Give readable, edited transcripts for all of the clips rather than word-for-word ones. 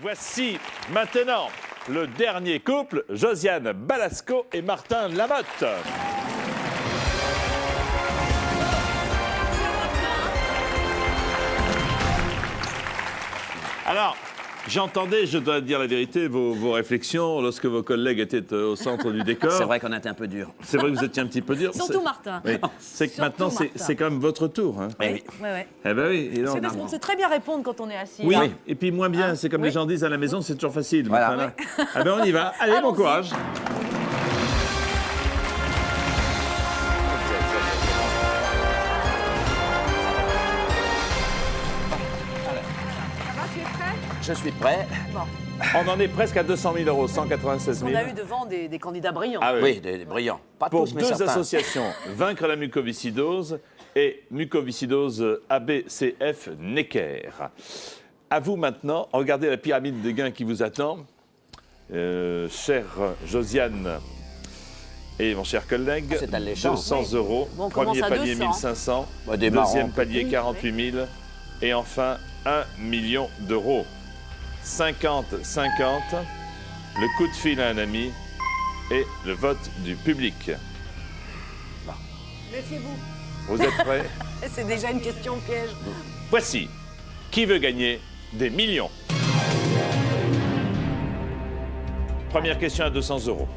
Voici maintenant le dernier couple, Josiane Balasco et Martin Lamotte. Alors, j'entendais, je dois dire la vérité, vos réflexions lorsque vos collègues étaient au centre du décor. C'est vrai qu'on était un peu dur. C'est vrai que vous étiez un petit peu dur. Surtout Martin. Oui. C'est que Surtout maintenant, c'est quand même votre tour. Hein. Oui. Ouais. Eh ben oui. Et là, C'est parce qu'on sait très bien répondre quand on est assis. Oui, là. et puis moins bien, c'est comme les gens disent à la maison, c'est toujours facile. Mais Voilà. enfin, là, ah ben on y va. Allez, bon Allons-y. courage. Ça va, tu es prêt? Je suis prêt. Bon. On en est presque à 200 000 euros, 196 On 000. a eu devant des candidats brillants. Ah Oui, des brillants. Pas Pour tous, mais deux certains. associations, Vaincre la mucoviscidose et Mucoviscidose ABCF Necker. À vous maintenant, regardez la pyramide de gains qui vous attend. Chère Josiane et mon cher collègue, C'est alléchant. 200 euros. Bon, on commence Premier à palier 200. 1500. Bah, démarrons. Deuxième palier 48 000. Et enfin 1 million d'euros. 50-50. Le coup de fil à un ami et le vote du public. Méfiez-vous. Vous êtes prêts? C'est déjà une question piège. Voici qui veut gagner des millions. Première question à 200 euros.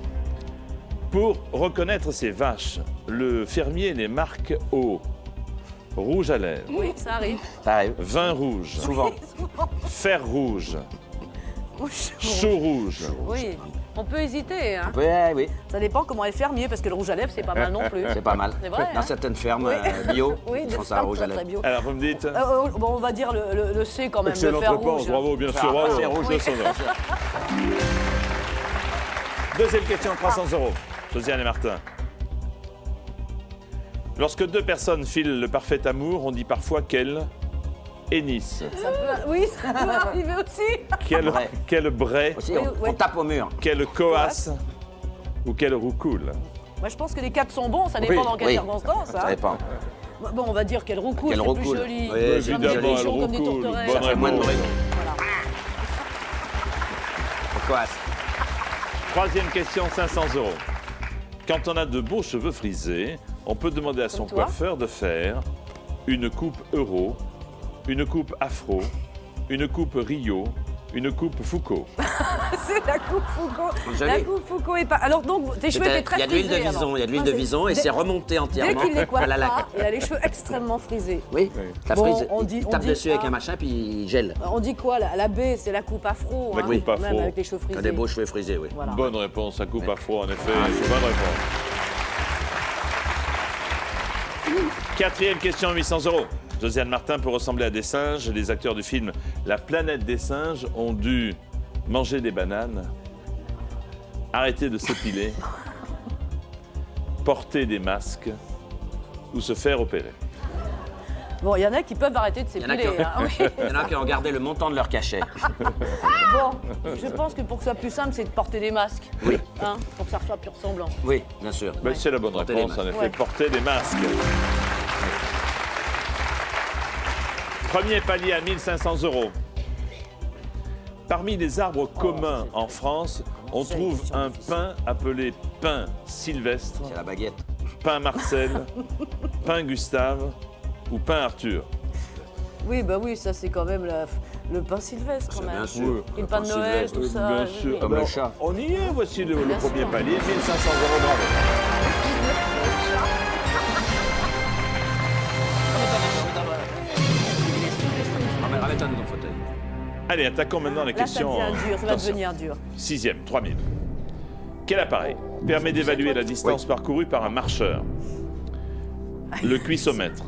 Pour reconnaître ces vaches, le fermier les marque au rouge à lèvres, Oui, ça arrive. Ça arrive. vin rouge, Souvent. fer rouge, chou rouge. Oui, on peut hésiter. Hein. Oui, oui. Ça dépend comment est fermier, parce que le rouge à lèvres, c'est pas mal non plus. C'est pas mal. C'est vrai, Dans hein. certaines fermes Oui. bio, Oui, ils de font ça ferme rouge à très, très lèvres. bio. Alors vous me dites Bon, on va dire le C quand même, le excellente fer réponse, rouge. bravo, bien sûr, Ah, bravo. c'est rouge. 200 euros. Deuxième question, 300 euros. Josiane et Martin. Lorsque deux personnes filent le parfait amour, on dit parfois qu'elles hennissent. Oui, ça peut arriver aussi. Quel bray, Aussi, Oui, on oui. tape au mur. quel coasse ou quel roucoule. Moi, je pense que les quatre sont bons, ça dépend Oui, dans quelles oui. circonstances. Ça hein. dépend. Bon, on va dire qu'elle roucoule, Qu'elle c'est plus roucoule. joli. Oui, Comme évidemment, des elle bichons, comme des roucoule. tourterelles. Bonne Ça fait moins de réponse. bruit. Pourquoi? Troisième question, 500 euros. Quand on a de beaux cheveux frisés, on peut demander à son Comme toi. coiffeur de faire une coupe euro, une coupe afro, une coupe Rio, une coupe Foucault. C'est la coupe Foucault. Joli. La coupe Foucault est pas. Alors donc, tes cheveux étaient très Il y a de l'huile frisés. de vison, alors. il y a de l'huile Ah, de c'est- vison et dès- c'est remonté entièrement. Dès qu'il les coiffe à la laque. pas, il a les cheveux extrêmement frisés. Oui, la Bon, frise, on il dit- tape on dit dessus avec pas. un machin puis il gèle. On dit quoi la B, c'est la coupe afro. La hein, coupe afro. Même avec les cheveux Il frisés. a des beaux cheveux frisés, oui. Voilà. Bonne réponse, à coupe afro, en effet. Bonne réponse. Quatrième question, 800 euros. Josiane Martin, pour ressembler à des singes, les acteurs du film La planète des singes ont dû manger des bananes, arrêter de s'épiler, porter des masques ou se faire opérer. Bon, il y en a qui peuvent arrêter de Il y en a s'épiler. qui- hein, oui. Il y en a qui ont gardé le montant de leur cachet. Bon, je pense que pour que ce soit plus simple, c'est de porter des masques. Oui. Hein, pour que ça soit plus ressemblant. Oui, bien sûr. Ben, c'est la bonne Porter réponse, des en masques. effet. Ouais. Porter des masques. Premier palier à 1500 euros. Parmi les arbres communs en France, on C'est trouve une un question pin appelé pin sylvestre, C'est la baguette. pin Marcel, pin Gustave ou pin Arthur. Oui, bah oui, ça c'est quand même le pain sylvestre quand C'est même. bien sûr. Et le pain de Noël, tout ça. Bien oui, sûr. oui. Comme Alors, le chat. On y est, voici le Bien premier sûr. palier, 1500 euros, bravo. Ramène-toi dans ton fauteuil. Allez, attaquons maintenant la Là, ça question. devient dur, ça va Attention. devenir dur. Sixième, 3000. Quel appareil permet d'évaluer la distance parcourue par un marcheur? Le cuissomètre,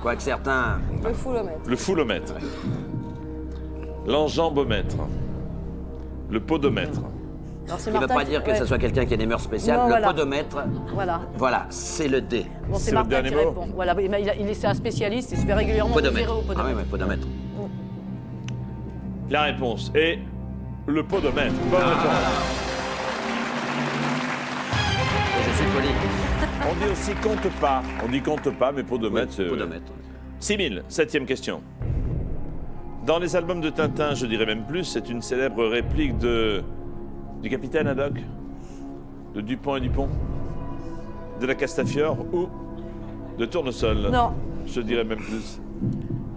Quoique certains. Le foulomètre. le foulomètre, l'enjambomètre, le podomètre. Alors, c'est Il ne veut Martin pas qui- dire que ouais. ce soit quelqu'un qui a des mœurs spéciales. Non, Le voilà. podomètre, Voilà. c'est le D. Bon, C'est c'est le Martin dernier qui mot répond. Voilà, c'est un spécialiste, il se fait régulièrement mesurer Podomètre. au Ah oui, podomètre. oui, podomètre. La réponse est le podomètre. Bonne réponse. Je suis poli. On dit aussi compte pas. On dit compte pas, mais podomètre, c'est... Podomètre. 6000, septième question. Dans les albums de Tintin, je dirais même plus, c'est une célèbre réplique du capitaine Haddock, de Dupont et Dupont, de la Castafiore ou de Tournesol. Non. Je dirais même plus.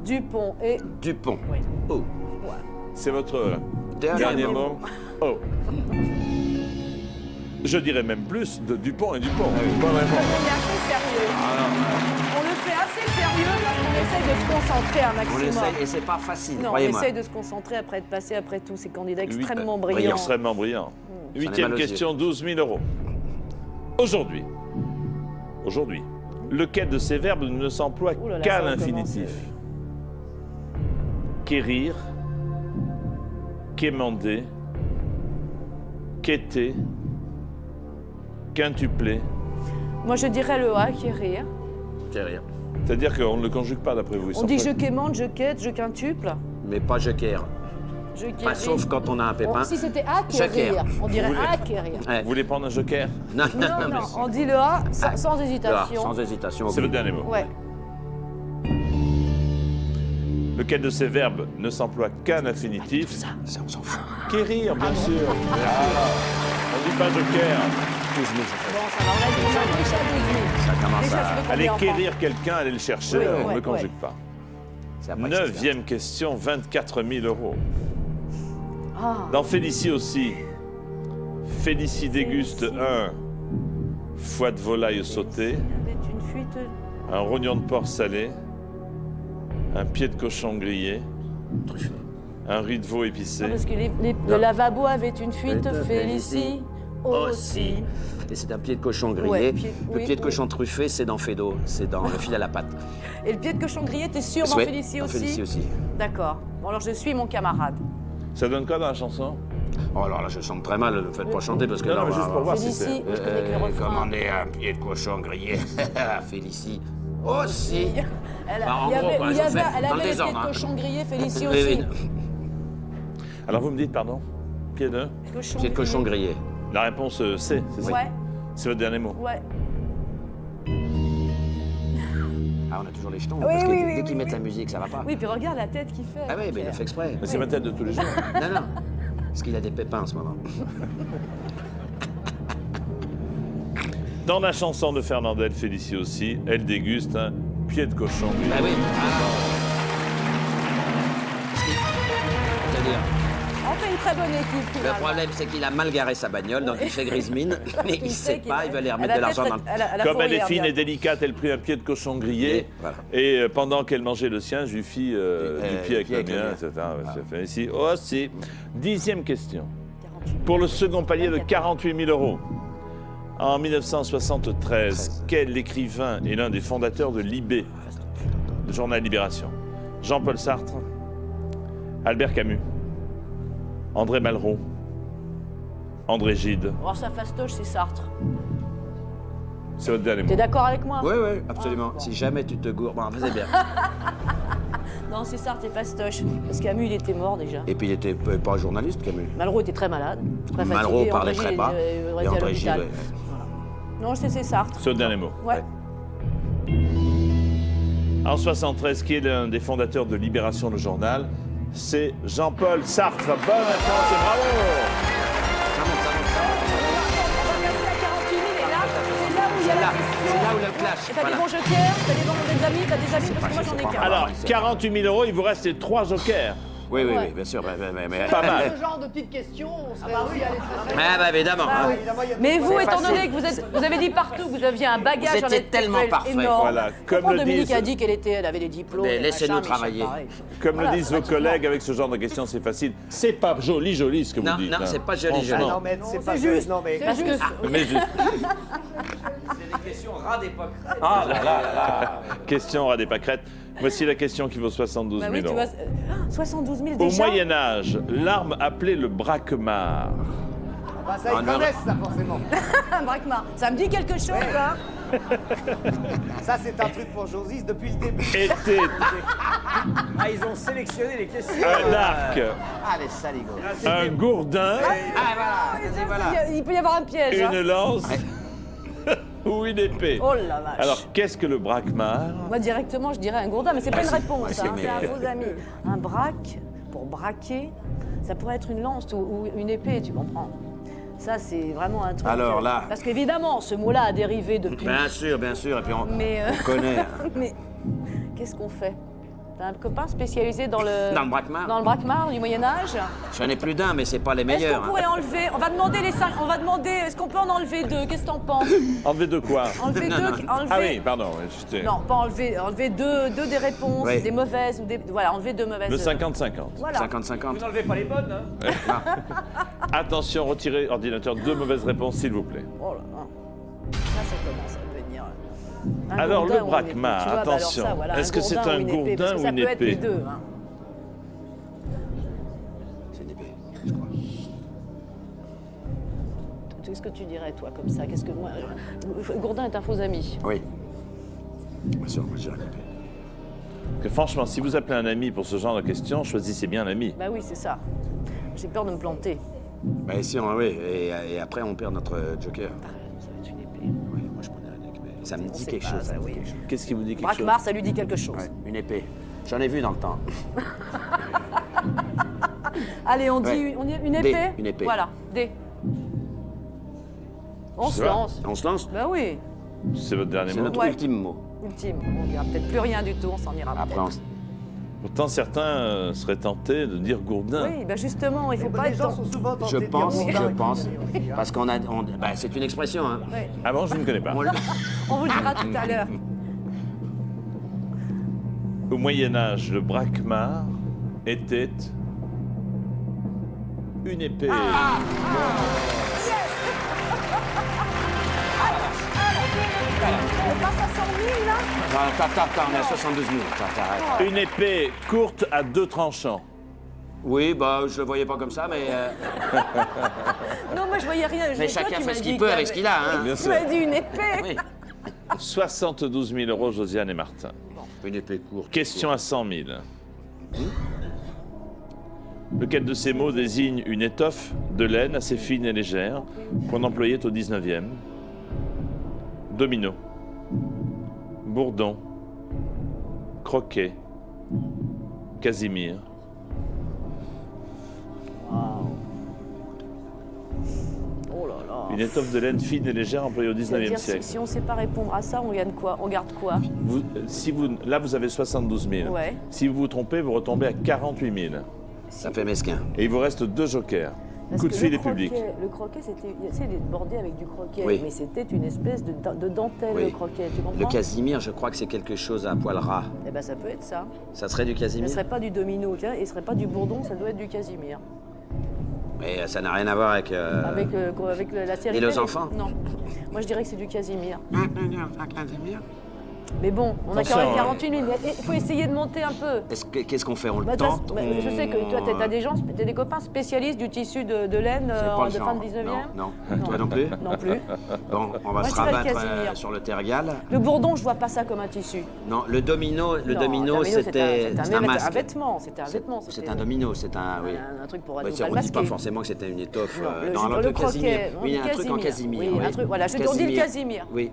Dupont et... Dupont. Oui. Oh. C'est votre Dernier dernier mot. Oh. Je dirais même plus de Dupont et Dupont. Bonne réponse. On est assez sérieux. On le fait assez sérieux parce qu'on essaye de se concentrer un On maximum. essaye, et c'est pas facile, Non, on croyez-moi. essaye de se concentrer après être passé après tous ces candidats Huit- extrêmement Oui, brillants. extrêmement brillant. Ça Huitième fait mal aux question, 12 000 euros. Aujourd'hui, lequel de ces verbes ne s'emploie Ouh là là, qu'à ça va l'infinitif? Quérir, quémander, quêter, quintupler. Moi, je dirais le A qui est rire. C'est rien. C'est-à-dire qu'on ne le conjugue pas d'après vous. On dit je quémande, je quête, je quintuple, Mais pas joker. je Pas guéris. sauf quand on a un pépin. Si c'était A qui est Joker. rire, on dirait Vous voulez- A qui est rire. Ouais. Vous voulez prendre un joker? Non, Non, non, on dit le A sans Ah, hésitation. sans hésitation. C'est le dernier mot. Ouais. Lequel de ces verbes ne s'emploie qu'à l'infinitif? Ça, on s'en fout. Quérir, bien sûr. On dit pas joker. Bon, ça va, on a déjà 12 000. Ça commence Déjà, à... tu veux combien, Aller enfant quérir quelqu'un, aller le chercher, Oui, on ne ouais, le conjugue ouais. pas. c'est après que c'est Neuvième question, 24 000 euros. Ah, Dans Félicie aussi, Félicie déguste un foie de volaille sauté, c'est une fuite. un rognon de porc salé, un pied de cochon grillé, truffé. un riz de veau épicé. Non, parce que le lavabo avait une fuite, Félicie aussi. Et c'est un pied de cochon grillé. Ouais, Le oui, pied de oui. cochon truffé, c'est dans Fédo. C'est dans le fil à la patte. Et le pied de cochon grillé, t'es sûr dans Ouais, Félicie dans aussi Félicie aussi. D'accord. Bon, alors je suis mon camarade. Ça donne quoi dans la chanson? Oh, alors là, je chante très mal. Ne faites pas chanter parce que Non, là, non, mais on va juste pour avoir- voir si c'est... Félicie, moi je connais que le refrain. Commander un pied de cochon grillé. Félicie aussi. Elle, Bah, en il y gros, avait, quoi, il y ils ont avait- fait elle dans le avait le pied désordre, de hein. cochon grillé, Félicie Oui, aussi. oui. Alors vous me dites, pardon, pied de... Pied de cochon grillé. La réponse C, c'est ça? Ouais, C'est votre dernier mot. ouais. Ah, on a toujours les jetons. Oui, parce que oui, dès oui, qu'ils oui, mettent la musique, ça va pas. Oui, puis regarde la tête qu'il fait. Ah oui, mais il a fait exprès. Mais c'est ma tête de tous les jours. Non, non. Parce qu'il a des pépins en ce moment. Dans la chanson de Fernandel, Félicie aussi, elle déguste un pied de cochon grillé. Bah oui. C'est-à-dire, On fait une très bonne équipe, le finalement. problème, c'est qu'il a mal garé sa bagnole, donc il fait grise mine, mais il sait pas, il va aller remettre de l'argent dans le... Comme elle est fine et délicate, elle prit un pied de cochon grillé. Voilà. Et pendant qu'elle mangeait le sien, je lui fis du pied avec le mien, etc. Ça fait ici. Oh, si. 10e question. Pour le second palier de 48 000 euros. En 1973, quel écrivain est l'un des fondateurs de Libé, le journal Libération? Jean-Paul Sartre, Albert Camus, André Malraux, André Gide. Oh, ça fastoche, c'est Sartre. C'est votre dernier mot. T'es d'accord avec moi? Oui, oui, absolument. Si jamais tu te gourres, bon, faisais bien. Non, c'est Sartre, c'est fastoche. Parce que Camus, il était mort déjà. Et puis il était pas journaliste, Camus. Malraux était très malade, très fatigué. Malraux parlait André très Gide, bas. il aurait Et été à André Gide, l'hôpital. ouais. Non, c'est Sartre. C'est votre dernier mot. Ouais. En 73, qui est l'un des fondateurs de Libération, le journal, c'est Jean-Paul Sartre. Bonne réponse et bravo! Ça monte, ça monte, ça monte. On va passer à 48 000 et là, c'est là où il y a C'est la là, question. c'est là où le clash. Et t'as Voilà. des bons jokers, t'as des amis, t'as des amis, parce que moi j'en ai qu'un. Alors, 48 000 euros, il vous reste les 3 jokers. Oui, oui, Ouais. oui, bien sûr. Mais... Pas mal. Ce genre de petites questions, on serait aussi allé très Ah bah évidemment. Ah hein. oui. Évidemment, il y a Mais des- vous, C'est étant facile. donné que vous avez dit partout que vous aviez un bagage Vous étiez intellectuel tellement parfait. énorme. Voilà, Je comme comprends, le Dominique disent- a dit elle avait des diplômes. Mais et laissez-nous machin, travailler. pareil. Comme Voilà, le disent vos pratiquement. collègues, avec ce genre de questions, c'est facile. C'est pas joli, joli ce que Non, vous dites. non, hein. c'est pas joli, Franchement. joli. Non, mais c'est pas juste. juste. Non, mais Parce que Mais juste. C'est des questions ras d'époque. Ah là là là. Question à des pâquerettes. Voici la question qui vaut 72 bah 000 oui, tu euros. vois, 72 000 Au déjà. Moyen-Âge, l'arme appelée le braquemar bah, ça, Ah, ils non. connaissent ça, forcément. Un braquemar. Ça me dit quelque chose, hein? Ça, c'est un truc pour Josis depuis le début. était Ah, ils ont sélectionné les questions. un arc, Ah, les saligots. un gourdin, Ah, voilà. Vas-y, voilà. Il peut y avoir un piège. hein. une lance ou une épée? Oh la vache. Alors, qu'est-ce que le braquemar? Moi, directement, je dirais un gourdin, mais c'est pas une réponse. ouais, hein, mais- c'est un faux ami. Un braque, pour braquer, ça pourrait être une lance ou une épée, tu comprends? Ça, c'est vraiment un truc. Alors là- Parce qu'évidemment, ce mot-là a dérivé depuis. Bien sûr, et puis on Mais, connaît. hein. mais qu'est-ce qu'on fait? T'as un copain spécialisé dans le. Dans le braquemar. Dans le braquemar du Moyen-Âge? J'en ai plus d'un, mais c'est pas les Est-ce meilleurs. qu'on hein. pourrait enlever. On va demander les 5. On va demander. Est-ce qu'on peut en enlever 2? Qu'est-ce que t'en penses? Enlever de quoi? Enlever Non, 2. non. Enlever... Ah oui, pardon. j'étais- Non, pas enlever. Enlever deux des réponses, Oui. des mauvaises ou des. Voilà, enlever 2 mauvaises. Le 50-50. Voilà. 50-50. Vous n'enlevez pas les bonnes, hein? Attention, retirez ordinateur 2 mauvaises réponses, s'il vous plaît. Oh là là. Ça commence à devenir. un Alors, gourdin le ou une épée. braquemar, Tu vois, bah alors attention. ça, voilà, Est-ce que c'est gourdin un ou une épée, parce gourdin que ou ça une peut être épée? les deux, hein. C'est une épée, je crois. Qu'est-ce que tu dirais, toi, comme ça? Qu'est-ce que moi. Gourdin est un faux ami. Oui. Bien sûr, moi je dirais une épée. Que franchement, si vous appelez un ami pour ce genre de questions, choisissez bien l'ami. Bah oui, c'est ça. J'ai peur de me planter. Ben si, oui. Et après, on perd notre joker. Ah, ça va être une épée. Oui, moi je prenais une épée. Ça me On dit sait quelque pas, chose. ça, Ça me dit oui. quelque chose. Qu'est-ce qui vous dit quelque chose? Braquemar, ça lui dit quelque chose. Ouais, une épée. J'en ai vu dans le temps. Allez, on dit Ouais. une épée? Une épée. Voilà, D. On Je se sais pas. lance. On se lance? Bah oui, C'est votre dernier C'est mot? notre Ouais. ultime mot. ultime. On dira peut-être plus rien du tout, on s'en ira Après, peut-être. on se... Pourtant, certains seraient tentés de dire gourdin. Oui, bah justement, il faut pas Les être gens dans... sont souvent tentés Je de dire pense, gourdin, je pense. aussi, hein. Parce qu'on a... ben, c'est une expression, hein. Ouais. Ah bon, je ne connais pas. On le- On vous le dira tout à l'heure. Au Moyen-Âge, le braquemar était une épée. On passe à 100 000 là? Attends, on est à 72 000. Attends. Une épée courte à 2 tranchants. Oui, bah, je le voyais pas comme ça, mais... Non, moi je voyais rien. Mais Toi, chacun tu fait m'as ce dit qu'il peut qu'il y avec ce qu'il a, hein. Bien Tu sûr. m'as dit une épée. Oui. 72 000 euros, Josiane et Martin. Une épée courte. Question à 100 000. Lequel de ces mots désigne une étoffe de laine assez fine et légère qu'on employait au 19e? Domino, bourdon, croquet, casimir. Oh là là. Une étoffe de laine fine et légère employée au 19e C'est-à-dire, siècle. si on ne sait pas répondre à ça, on gagne quoi? On garde quoi? Là, vous avez 72 000. Ouais. Si vous vous trompez, vous retombez à 48 000. Ça fait mesquin. Et il vous reste 2 jokers. Parce Coup de que fil le et public. Le croquet, c'était, tu sais, il est bordé avec du croquet, Oui. mais c'était une espèce de dentelle, Oui. le croquet, tu comprends? Le casimir, je crois que c'est quelque chose à poil ras. Eh ben, ça peut être ça. Ça serait du Ce ne casimir? serait pas du domino, tiens, et ce serait pas du bourdon, ça doit être du casimir. Mais ça n'a rien à voir avec... Avec la série. Et les télé. enfants? Non. Moi, je dirais que c'est du casimir. Un casimir? Mais bon, on a Attention, 48 000. Il faut essayer de monter un peu. Qu'est-ce qu'on fait? On le Bah, tente? je sais que toi, t'as des copains spécialistes du tissu de laine C'est pas le de fin genre. de 19e. Non. Toi non plus? Non plus. Bon, on va Moi, se je dirais le rabattre casimir. sur le tergal. Le bourdon, je vois pas ça comme un tissu. Non, le domino, Non, c'était un masque. vêtement. C'était un vêtement. C'est un domino, c'est un... Oui. Un truc pour Ouais, aller on au ne bal dit pas masqué. forcément que c'était une étoffe. Non, alors le que casimir. croquet, Oui, du un truc en casimir. casimir. Oui, un truc, voilà, on dit le casimir. Oui.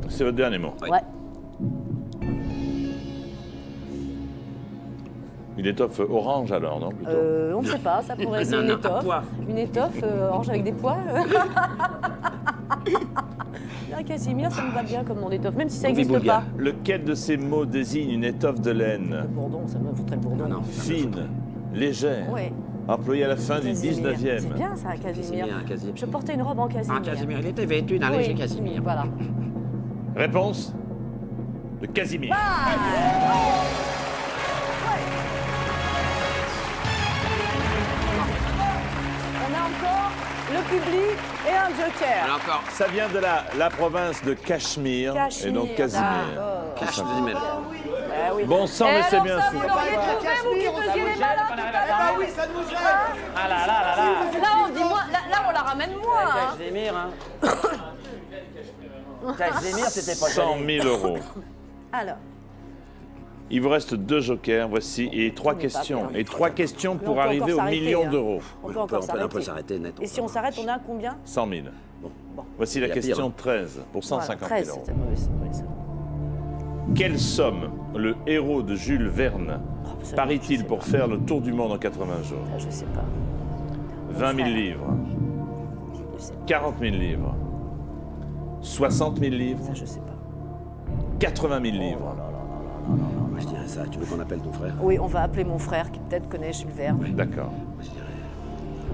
C'est votre dernier mot. Oui. Ouais. Une étoffe orange alors, non plutôt On ne sait pas, ça pourrait être Non, une non, étoffe. à pois. Une étoffe orange avec des pois. Un casimir, ça me va bien comme nom d'étoffe, même si ça Boubi n'existe boulga. pas. Lequel de ces mots désigne une étoffe de Le laine bourdon, ça me foutrait le bourdon. Non, non. fine, légère, Ouais. employée à la fin du Casimir. 19e? C'est bien ça, un casimir. Un casimir. Je portais une robe en casimir. Un casimir. Il était vêtu d'un Oui, léger casimir. Voilà. Réponse de Casimir. On a encore le public et un joker. Alors encore. Ça vient de la province de Cachemire, et donc Casimir. d'accord. Casimir. Ah oui. Bon sang, Et mais c'est alors bien ça, sûr. vous l'auriez trouvé, vous qui faisiez les malins tout à Ah l'heure. oui, ça nous gêne. Ah là là là là. Là, on dit moi, là, on la ramène moins. Hein. Casimir, hein. Casimir, c'était pas 100 000 euros. Alors, Il vous reste 2 jokers, voici, et 3 questions. Et 3 questions Mais on pour peut arriver encore au s'arrêter, million hein. d'euros. On peut On encore peut s'arrêter. s'arrêter net. Et si on s'arrête, on a combien? 100 000. Bon. Voici la Il y a pire, question hein. 13 pour 150 Voilà, 000 euros. c'était mauvais, c'est mauvais, ça. Quelle somme le héros de Jules Verne Oh, ça, je parie-t-il sais pour pas. faire le tour du monde en 80 jours? Ah, je sais pas. 20 000 frère. livres, Je sais pas. 40 000 livres, 60 000 livres, Ça, je sais pas. 80 000 livres. Moi, je dirais ça. Tu veux qu'on appelle ton frère? Oui, on va appeler mon frère qui peut-être connaît Jules Verne. D'accord. Moi, je dirais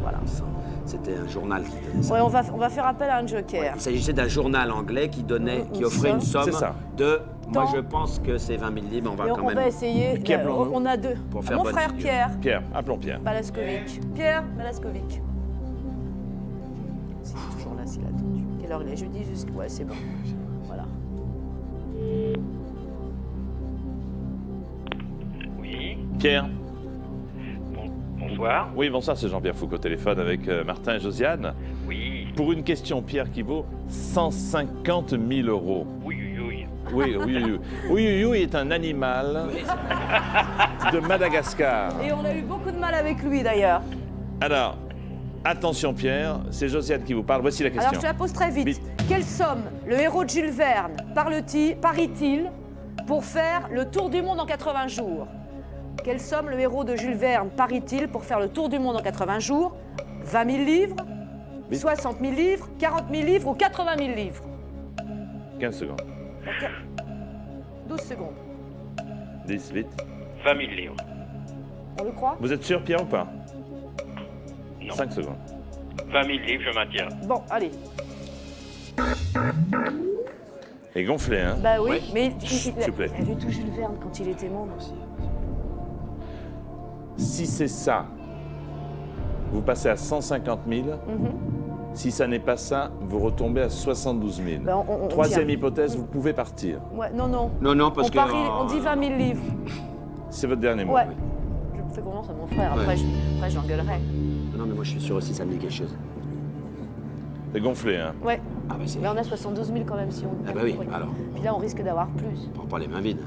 Voilà. ça. C'était un journal qui donnait ça. Ouais, on va faire appel à un joker. Il s'agissait d'un journal anglais qui offrait une somme C'est ça. de. Moi, Tant. je pense que c'est 20 000 livres. On va Et quand on même. va essayer. Qui appelons-nous On a 2. Pour faire Mon bonne frère figure. Pierre Pierre, appelons Pierre. Balaskovic. Pierre Balaskovic. C'est toujours là, s'il a attendu. Quelle heure il est? Jeudi jusqu'à. Ouais, c'est bon. Voilà. Oui, Pierre. bonsoir. Oui, bonsoir, c'est Jean-Pierre Foucault au téléphone avec Martin et Josiane. Oui, Pour une question, Pierre, qui vaut 150 000 euros. oui, oui, oui. Oui, oui, oui. Oui, oui, est un animal de Madagascar. Et on a eu beaucoup de mal avec lui d'ailleurs. Alors, attention Pierre, c'est Josiane qui vous parle. Voici la Alors question. je te la pose très vite. Vite. Quelle somme le héros de Jules Verne parie-t-il pour faire le tour du monde en 80 jours? Quelle somme le héros de Jules Verne parie-t-il pour faire le tour du monde en 80 jours? 20 000 livres, Vite. 60 000 livres, 40 000 livres ou 80 000 livres? 15 secondes. Ok. 12 secondes. 10, vite. 20 000 livres. On le croit? Vous êtes sûr Pierre ou pas? Non. 5 secondes. 20 000 livres, je maintiens. Bon, allez. Et gonflé, hein? Bah oui, Ouais. mais S'il vous plaît. il a vu tout Jules Verne quand il était membre. Si c'est ça, vous passez à 150 000. Si ça n'est pas ça, vous retombez à 72 000. Ben, on Troisième tient. hypothèse, vous pouvez partir. Ouais, non, non. Non, parce on que. parie, on dit 20 000 livres. C'est votre dernier mot. Ouais. Je fais confiance à mon frère, après, Ouais. je l'engueulerai. Non, mais moi, je suis sûr aussi, ça me dit quelque chose. C'est gonflé, hein? Ouais. Ah, bah, c'est. Mais on a 72 000 quand même si on. Ah, bah oui, alors. Puis là, on risque d'avoir plus. On prend pas les mains vides.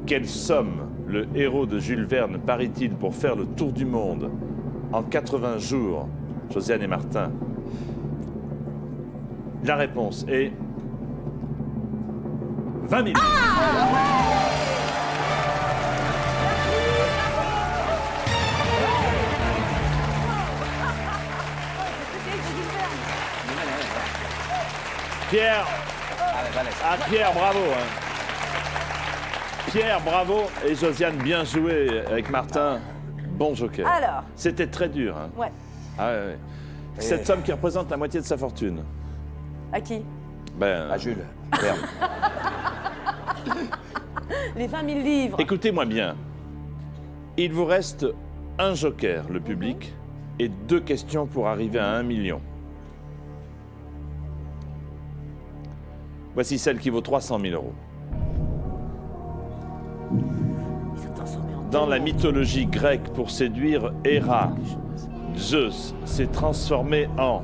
Quelle somme le héros de Jules Verne parie-t-il pour faire le tour du monde en 80 jours, Josiane et Martin? La réponse est 20 000 livres. Pierre, Pierre, bravo. hein. Pierre, bravo. Et Josiane, bien joué avec Martin. Bon joker. Alors. C'était très dur. hein. Ouais. Ah, ouais, ouais. Cette somme qui représente la moitié de sa fortune. À qui? Ben, Ah, Jules. Les 20 000 livres. écoutez-moi bien. Il vous reste un joker, le public, et 2 questions pour arriver à 1 million. Voici celle qui vaut 300 000 euros. Il s'est transformé en Dans la tellement- mythologie grecque, pour séduire Héra, Zeus s'est transformé en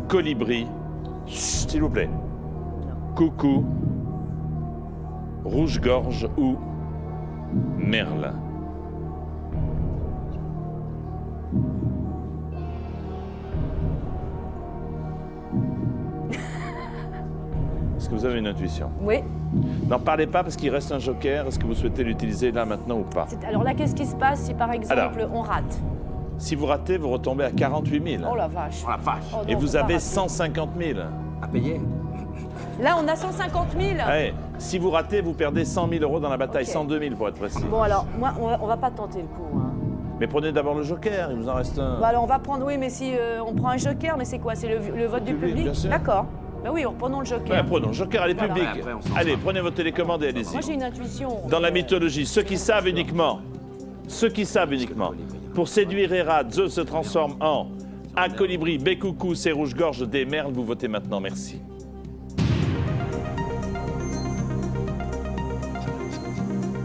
colibri, chut, s'il vous plaît, coucou, rouge-gorge ou merle. Est-ce que vous avez une intuition? Oui. N'en parlez pas parce qu'il reste un joker. Est-ce que vous souhaitez l'utiliser là maintenant ou pas? Alors là, qu'est-ce qui se passe si par exemple Alors. on rate? Si vous ratez, vous retombez à 48 000. Oh la vache. Oh la vache. Oh non, Et vous faut pas avez rater. 150 000. À payer. Là, on a 150 000. Ouais. Si vous ratez, vous perdez 100 000 euros dans la bataille. Ok. 102 000 pour être précis. Bon alors, moi, on va pas tenter le coup. Hein. Mais prenez d'abord le joker, il vous en reste un. Bah alors on va prendre, oui, mais si on prend un joker, mais c'est quoi? C'est le vote du Public, public? bien sûr. D'accord. Bah oui, reprenons le joker. Ouais, prenons le joker, allez, Voilà. public. Ouais, après, on s'en Allez, fera. prenez votre télécommande et allez-y. Moi j'ai une intuition. Dans la mythologie, ceux qui savent uniquement, pour séduire Héra, Zeus se transforme en A colibri, B coucou, C rouge-gorge, D merle, vous votez maintenant, merci.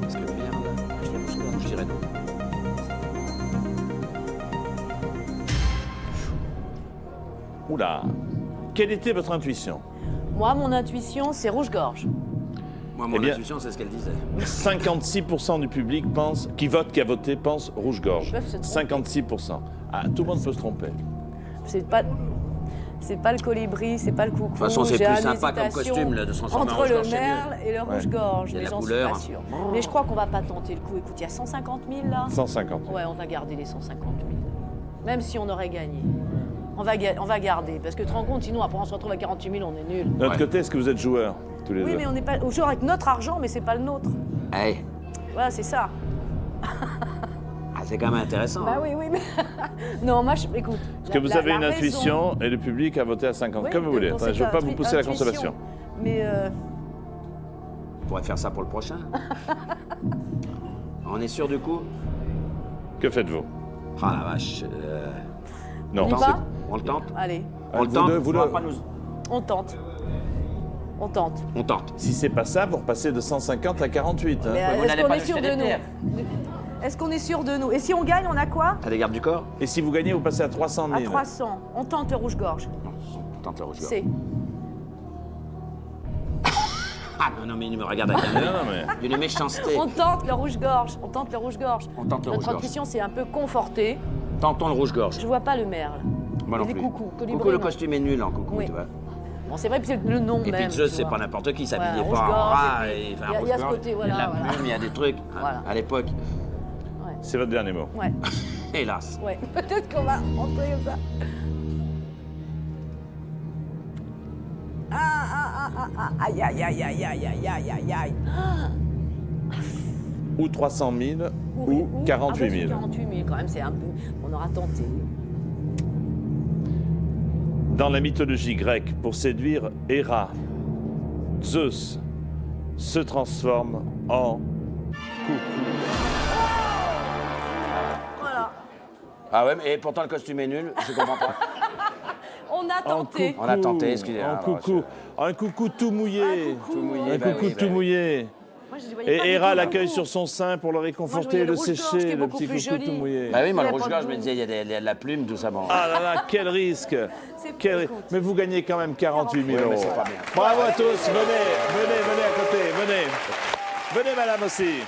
Parce que merde. Je dirais non. Oula, quelle était votre intuition? Moi, mon intuition, c'est rouge-gorge. Moi, mon Eh bien- intuition, c'est ce qu'elle disait. 56% du public qui a voté, pense rouge-gorge. Ils peuvent se tromper. 56%. Ah, tout le monde peut se tromper. C'est pas le colibri, c'est pas le coucou. De toute façon, c'est J'ai plus une sympa comme hésitation costume, là, de se transformer en entre le rouge-gorge, c'est merle et le rouge-gorge, Il y a mais la j'en suis couleur. pas sûre. Mais je crois qu'on va pas tenter le coup. Écoute, il y a 150 000 là. 150. Ouais, on va garder les 150 000. Même si on aurait gagné. On va garder. Parce que tu te rends compte, sinon après on se retrouve à 48 000, on est nuls. De notre Ouais. côté, est-ce que vous êtes joueurs, tous les Oui, deux? mais on n'est pas au jour avec notre argent, mais c'est pas le nôtre. Hey. Voilà, c'est ça. Ah, c'est quand même intéressant. Bah oui, mais. Non, moi, écoute. Est-ce que vous avez une intuition et le public a voté à 50? Comme vous voulez. Attendez, je ne veux pas vous pousser à la consommation. Mais On pourrait faire ça pour le prochain. On est sûr du coup? Que faites-vous? Ah la vache. Non. On y va On le tente? allez, On le vous tente? deux, vous On va deux. pas nous- on tente. On tente. On tente. Si c'est pas ça, vous repassez de 150 à 48. Hein. Mais vous est-ce n'allez qu'on pas est nous sûr jeter de des pierres. nous? Est-ce qu'on est sûr de nous? Et si on gagne, on a quoi? T'as des gardes du corps? Et si vous gagnez, vous passez à 300 000. À 300. On tente le rouge-gorge. Non, on tente le rouge-gorge. C'est. Ah non, mais il me regarde avec Non, non, mais... une méchanceté. On tente le rouge-gorge. On tente le rouge-gorge. On tente le Notre rouge-gorge. intuition s'est un peu confortée. Tentons le rouge-gorge. Je vois pas le merle. Moi non Et les plus. coucous, colibri, Coucou, le non. costume est nul en coucou, Oui. tu vois. Bon, c'est vrai que c'est le nom Et même. puis Zeus, tu c'est vois. pas n'importe qui, ça Voilà, s'habillait pas en rouge-gorge, rat. et puis, Et, enfin, il y a ce rouge-gorge, côté, il y a de voilà, la voilà. plume, il y a des trucs. Voilà. À l'époque, C'est votre dernier mot. Ouais, hélas. ouais. Peut-être qu'on va rentrer comme ça. Aïe, aïe, aïe, aïe, aïe, aïe, aïe, aïe, aïe. Ou 300 000, ou 48 000. 48 000, quand même, c'est un peu. On aura tenté. Dans la mythologie grecque, pour séduire Héra, Zeus se transforme en coucou. Voilà. Ah ouais, mais pourtant le costume est nul, je comprends pas. On a En tenté. On a tenté, excusez-moi. En Alors, coucou. Un coucou tout mouillé. Un coucou. Tout mouillé, Un bah coucou oui, tout bah oui. mouillé. Moi, je voyais pas Et du Héra tout l'accueille l'amour. sur son sein pour le Moi, réconforter je et voyais le le rouge-gorge qui sécher, est le beaucoup petit plus coucou tout joli. mouillé. Bah oui, moi Il y le a pas rouge-gorge, de je me goût. disais, il y a de la plume, tout ça. Bon. Ah là là, quel risque. C'est Quel... écoute. Mais vous gagnez quand même 48 000 Ouais, euros. mais c'est pas bien. Bravo à tous, venez à côté, venez. Venez madame aussi.